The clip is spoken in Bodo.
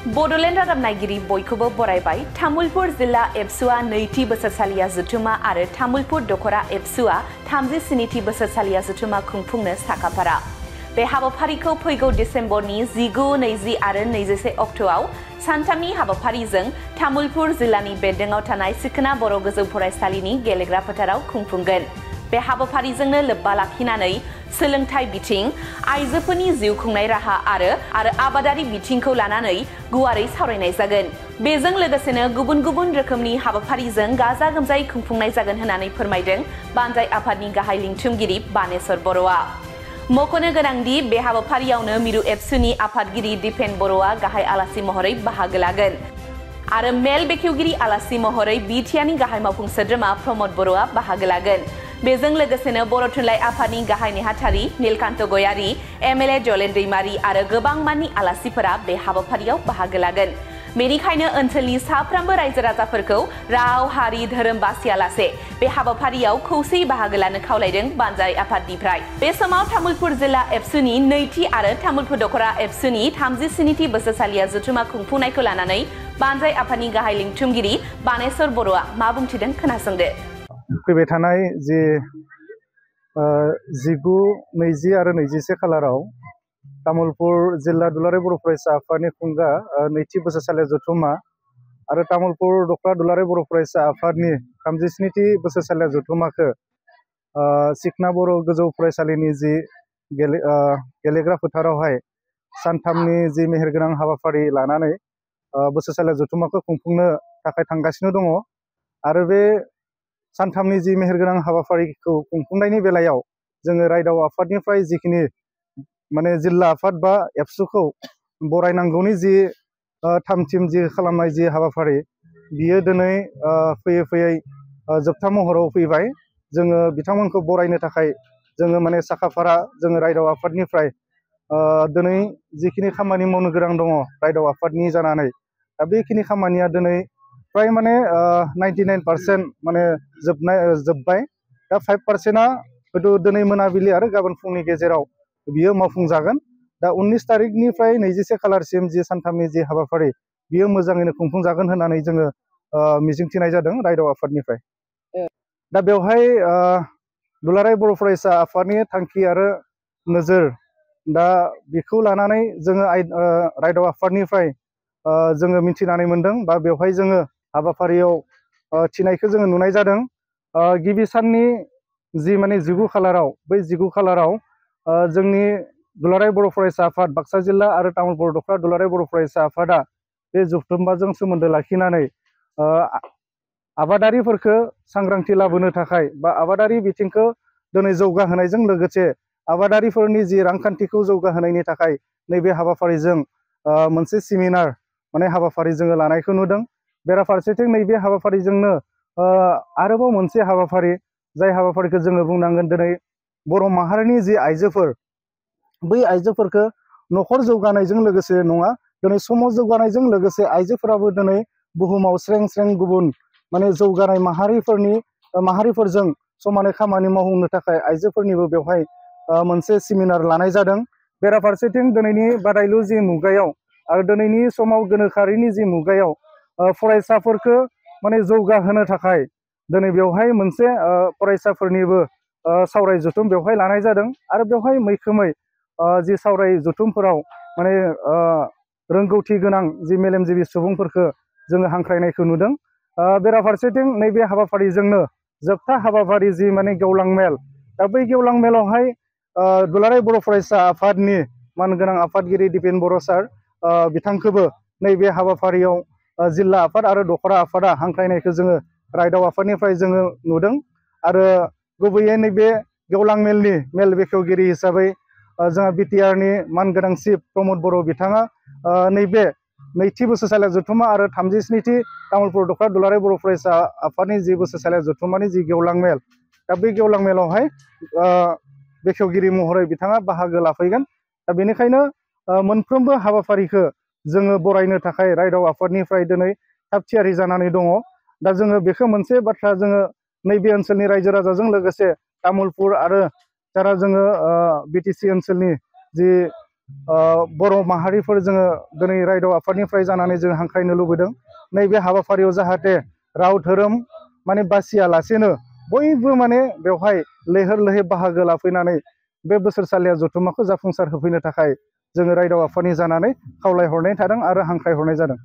बड'लेण्ड रादाबनायगिरि बयखौबो बरायबाय। तामुलपुर जिल्ला एबसुआ नैथि बोसोरसालिया जथुमा आरो तामुलपुर दखरा एबसुआ 37थि बोसोरसालिया जथुमा खुंफुंनो साखाफारा। बे हाबाफारिखौ फैगौ डिसेम्बरनि 19, 20 आरो 21 अक्ट'आव सानथामनि हाबाफारिजों तामुलपुर जिल्लानि बेन्दोङाव थानाय सिखोना बर' गोजौ फरायसालिनि गेलेग्रा फोथाराव खुंफुंगोन। बे हाबाफारिजोंनो लोब्बा लाखिनानै सोलोंथाइ बिथिं, आइजोफोरनि जिउ खुंनाय राहा आरो आबादारि बिथिंखौ लानानै गुवारै सावरायनाय जागोन। बेजों लोगोसेनो गुबुन गुबुन रोखोमनि हाबाफारिजों गाजा गोमजायै खुंफुंनाय जागोन होननानै फोरमायदों बानजाय आफादनि गाहाय लिंथुमगिरि बानेश्वर बर'आ। मख'नो गोनांदि बे हाबाफारियावनो मिरु एबसुनि आफादगिरि दिपेन बर'आ गाहाय आलासि महरै बाहागो लागोन आरो मेल बेखेवगिरि आलासि महरै बिटिआरनि गाहाय मावफुं सोद्रोमा प्रमद बर'आ बाहागो लागोन। बेजों लोगोसेनो बर' थुनलाइ आफादनि गाहाय नेहाथारि नीलकान्त गयारी, एमएलए जलेन दैमारी आरो गोबां माननि आलासिफोरा बे हाबाफारियाव बाहागो लागोन। बेनिखायनो ओनसोलनि साफ्रोमबो रायजो राजाफोरखौ राव, हारि, धोरोम बासियालासे बे हाबाफारियाव खौसेयै बाहागो लानो खावलायदों बानजाय आफादनिफ्राय। बे समाव तामुलपुर जिल्ला एबसुनि नैथि आरो तामुलपुर दखरा एबसुनि 37थि बोसोरसालिया जथुमा खुंफुंनायखौ लानानै बानजाय आफादनि गाहाय लिंथुमगिरि बानेश्वर बर'आ मा बुंथिदों खोनासंदो। फैबाय थानाय जे 19, 20 आरो 21 खालाराव तामुलपुर जिल्ला दुलाराय बर' फरायसा आफादनि खुंगा नैथि बोसोरसालिया जथुमा आरो तामुलपुर दखरा दुलाराय बर' फरायसा आफादनि 37थि बोसोरसालिया जथुमाखौ सिखना बर' गोजौ फरायसालिनि जि गेलेग्रा फोथारावहाय सानथामनि जि मेहेरगोनां हाबाफारि लानानै बोसोरसालिया जथुमाखौ खुंफुंनो थाखाय थांगासिनो दङ आरो बे सानथामनि जि मेहेरगोनां हाबाफारिखौ खुंफुंनायनि बेलायाव जोङो रायदाव आफादनिफ्राय जिखिनि माने जिल्ला आफाद बा एबसुखौ बरायनांगौनि जि थामथिम जि खालामनाय जि हाबाफारि बियो दिनै फैयै फैयै जोबथा महराव फैबाय। जोङो बिथांमोनखौ बरायनो थाखाय जोङो माने साखाफारा जोङो रायदाव आफादनिफ्राय दिनै जिखिनि खामानि मावनो गोनां दङ रायदाव आफादनि जानानै दा बेखिनि खामानिया दिनै फ्राय माने 99% माने जोब्बाय। दा 5%आ हयथ' दिनै मोनाबिलि आरो गाबोन फुंनि गेजेराव बियो मावफुंजागोन। दा 19 तारिखनिफ्राय 21 खालारसिम जि सानथामनि जि हाबाफारि बियो मोजाङैनो खुंफुंजागोन होननानै जोङो मिजिंथिनाय जादों रायदाव आफादनिफ्राय। दा बेवहाय दुलाराय बर' फरायसा आफादनि थांखि आरो नोजोर दा बेखौ लानानै जोङो रायदाव आफादनिफ्राय जोङो मिथिनानै मोनदों बा बेवहाय जोङो हाबाफारियाव थिनायखौ जोङो नुनाय जादों। गिबि साननि जि माने 19 खालाराव बै 19 खालाराव जोंनि दुलाराय बर' फरायसा आफाद बाक्सा जिल्ला आरो तामुलपुर दखरा दुलाराय बर' फरायसा आफादा बे जथुम्माजों सोमोन्दो लाखिनानै आबादारिफोरखौ सांग्रांथि लाबोनो थाखाय बा आबादारि बिथिंखौ दिनै जौगाहोनायजों लोगोसे आबादारिफोरनि जि रांखान्थिखौ जौगाहोनायनि थाखाय नैबे हाबाफारिजों मोनसे सेमिनार माने हाबाफारि जोङो लानायखौ नुदों। बेराफारसेथिं नैबे हाबाफारिजोंनो आरोबाव मोनसे हाबाफारि जाय हाबाफारिखौ जोङो बुंनांगोन दिनै बर' माहारिनि जि आइजोफोर बै आइजोफोरखौ न'खर जौगानायजों लोगोसे नङा दिनै समाज जौगानायजों लोगोसे आइजोफोराबो दिनै बुहुमाव स्रें स्रें गुबुन माने जौगानाय माहारिफोरजों समानै खामानि मावनो थाखाय आइजोफोरनिबो बेवहाय मोनसे सेमिनार लानाय जादों। बेराफारसेथिं दिनैनि बादायलु जि मुगायाव आरो दिनैनि समाव गोनोखोआरिनि जि मुगायाव फरायसाफोरखौ माने जौगाहोनो थाखाय दिनै बेवहाय मोनसे फरायसाफोरनिबो सावराय जथुम बेवहाय लानाय जादों आरो बेवहाय मैखोमै जि सावराय जथुमफोराव माने रोंगौथि गोनां जि मेलेमजिबि सुबुंफोरखौ जोङो हांख्रायनायखौ नुदों। बेराफारसेथिं नैबे हाबाफारिजोंनो जोबथा हाबाफारि जि माने गेवलां मेल दा बै गेवलां मेलावहाय दुलाराय बर' फरायसा आफादनि मानगोनां आफादगिरि दिपेन बर' सार बिथांखौबो नैबे हाबाफारियाव जिल्ला आफाद आरो दखरा आफादा हांख्रायनायखौ जोङो रायदाव आफादनिफ्राय जोङो नुदों आरो गुबैयै नैबे गेवलां मेलनि मेल बेखेवगिरि हिसाबै जोंहा बिटिआरनि मानगोनां चिफ प्रमद बर' बिथाङा नैबे नैथि बोसोरसालिया जथुमा आरो 37थि तामुलपुर दखरा दुलाराय बर' फरायसा आफादनि जि बोसोरसालिया जथुमानि जि गेवलां मेल दा बे गेवलां मेलावहाय बेखेवगिरि महरै बिथाङा बाहागो लाफैगोन। दा बेनिखायनो मोनफ्रोमबो हाबाफारिखौ जोङो बरायनो थाखाय रायदाव आफादनिफ्राय दिनै थाग थियारि जानानै दङ। दा जोङो बेखौ मोनसे बाथ्रा जोङो नैबे ओनसोलनि रायजो राजाजों लोगोसे तामुलपुर आरो जारा जोङो बिटिसि ओनसोलनि जि बर' माहारिफोर जोङो दिनै रायदाव आफादनिफ्राय जानानै जों हांख्रायनो लुबैदों नैबे हाबाफारियाव जाहाथे राव धोरोम माने बासियालासेनो बयबो माने बेवहाय लैहोर लैहोर बाहागो लाफैनानै बे बोसोरसालिया जथुम्माखौ जाफुंसार होफैनो थाखाय जोङो रायदाव आफादनि जानानै खावलायहरनाय थादों आरो हांख्रायहरनाय जादों।